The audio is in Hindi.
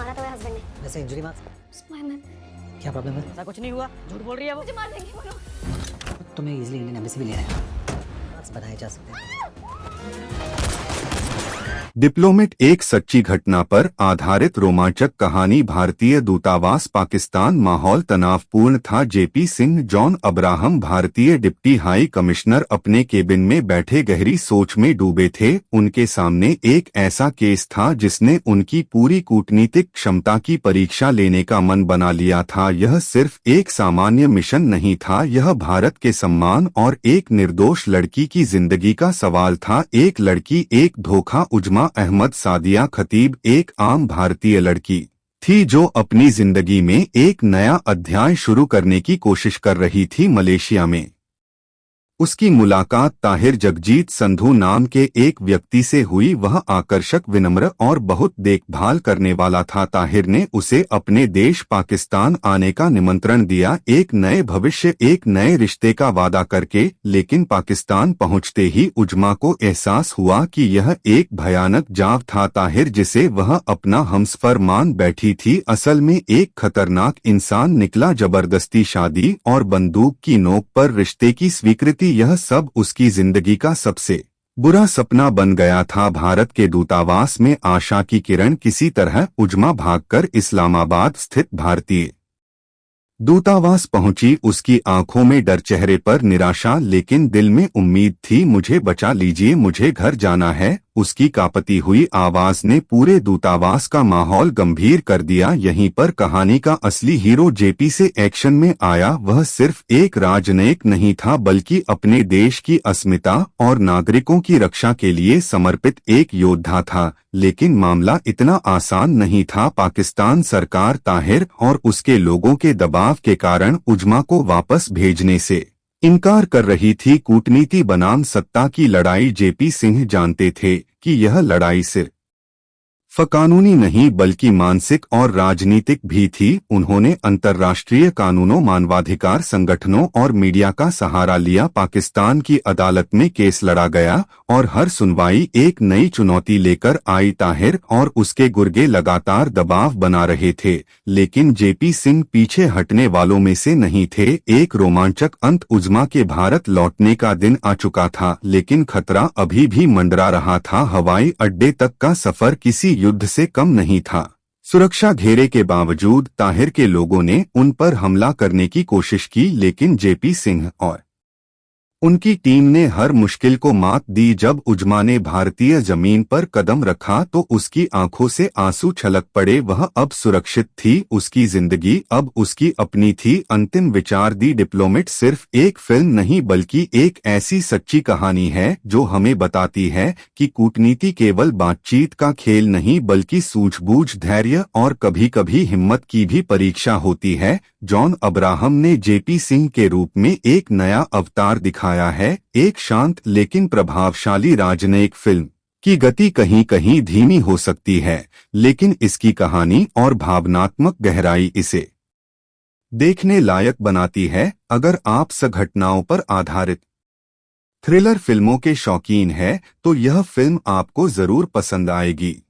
मारा था मेरे हस्बैंड ने। वैसे इंजरी मार्क्स क्या प्रॉब्लम है? ऐसा कुछ नहीं हुआ, झूठ बोल रही है वो। मुझे मार देंगे बोलो। तुम्हें इजीली इंडियन एम्बेसी भी ले आया। मार्क्स बनाए जा सकते हैं। डिप्लोमेट, एक सच्ची घटना पर आधारित रोमांचक कहानी। भारतीय दूतावास पाकिस्तान। माहौल तनावपूर्ण था। जेपी सिंह जॉन अब्राहम, भारतीय डिप्टी हाई कमिश्नर, अपने केबिन में बैठे गहरी सोच में डूबे थे। उनके सामने एक ऐसा केस था जिसने उनकी पूरी कूटनीतिक क्षमता की परीक्षा लेने का मन बना लिया था। यह सिर्फ एक सामान्य मिशन नहीं था, यह भारत के सम्मान और एक निर्दोष लड़की की जिंदगी का सवाल था। एक लड़की, एक धोखा। उजमा अहमद सादिया खतीब एक आम भारतीय लड़की थी जो अपनी जिंदगी में एक नया अध्याय शुरू करने की कोशिश कर रही थी। मलेशिया में उसकी मुलाकात ताहिर जगजीत संधू नाम के एक व्यक्ति से हुई। वह आकर्षक, विनम्र और बहुत देखभाल करने वाला था। ताहिर ने उसे अपने देश पाकिस्तान आने का निमंत्रण दिया, एक नए भविष्य, एक नए रिश्ते का वादा करके। लेकिन पाकिस्तान पहुंचते ही उजमा को एहसास हुआ कि यह एक भयानक जाव था। ताहिर, जिसे वह अपना हमसफर मान बैठी थी, असल में एक खतरनाक इंसान निकला। जबरदस्ती शादी और बंदूक की नोक पर रिश्ते की स्वीकृति, यह सब उसकी जिंदगी का सबसे बुरा सपना बन गया था। भारत के दूतावास में आशा की किरण। किसी तरह उजमा भागकर इस्लामाबाद स्थित भारतीय दूतावास पहुंची। उसकी आंखों में डर, चेहरे पर निराशा, लेकिन दिल में उम्मीद थी। मुझे बचा लीजिए, मुझे घर जाना है। उसकी कांपती हुई आवाज ने पूरे दूतावास का माहौल गंभीर कर दिया। यहीं पर कहानी का असली हीरो जेपी से एक्शन में आया। वह सिर्फ एक राजनयिक नहीं था, बल्कि अपने देश की अस्मिता और नागरिकों की रक्षा के लिए समर्पित एक योद्धा था। लेकिन मामला इतना आसान नहीं था। पाकिस्तान सरकार ताहिर और उसके लोगों के दबाव के कारण उजमा को वापस भेजने से इनकार कर रही थी। कूटनीति बनाम सत्ता की लड़ाई। जेपी सिंह जानते थे कि यह लड़ाई सिर्फ कानूनी नहीं बल्कि मानसिक और राजनीतिक भी थी। उन्होंने अंतर्राष्ट्रीय कानूनों, मानवाधिकार संगठनों और मीडिया का सहारा लिया। पाकिस्तान की अदालत में केस लड़ा गया और हर सुनवाई एक नई चुनौती लेकर आई। ताहिर और उसके गुर्गे लगातार दबाव बना रहे थे, लेकिन जेपी सिंह पीछे हटने वालों में से नहीं थे। एक रोमांचक अंत। उजमा के भारत लौटने का दिन आ चुका था, लेकिन खतरा अभी भी मंडरा रहा था। हवाई अड्डे तक का सफर किसी युद्ध से कम नहीं था। सुरक्षा घेरे के बावजूद ताहिर के लोगों ने उन पर हमला करने की कोशिश की, लेकिन जेपी सिंह और उनकी टीम ने हर मुश्किल को मात दी। जब उजमा ने भारतीय जमीन पर कदम रखा तो उसकी आंखों से आंसू छलक पड़े। वह अब सुरक्षित थी, उसकी जिंदगी अब उसकी अपनी थी। अंतिम विचार। दी डिप्लोमेट सिर्फ एक फिल्म नहीं बल्कि एक ऐसी सच्ची कहानी है जो हमें बताती है कि कूटनीति केवल बातचीत का खेल नहीं बल्कि सूझबूझ, धैर्य और कभी-कभी हिम्मत की भी परीक्षा होती है। जॉन अब्राहम ने जेपी सिंह के रूप में एक नया अवतार दिखाया है, एक शांत लेकिन प्रभावशाली राजनयिक। फिल्म की गति कहीं कहीं धीमी हो सकती है, लेकिन इसकी कहानी और भावनात्मक गहराई इसे देखने लायक बनाती है। अगर आप सच घटनाओं पर आधारित थ्रिलर फिल्मों के शौकीन हैं, तो यह फिल्म आपको जरूर पसंद आएगी।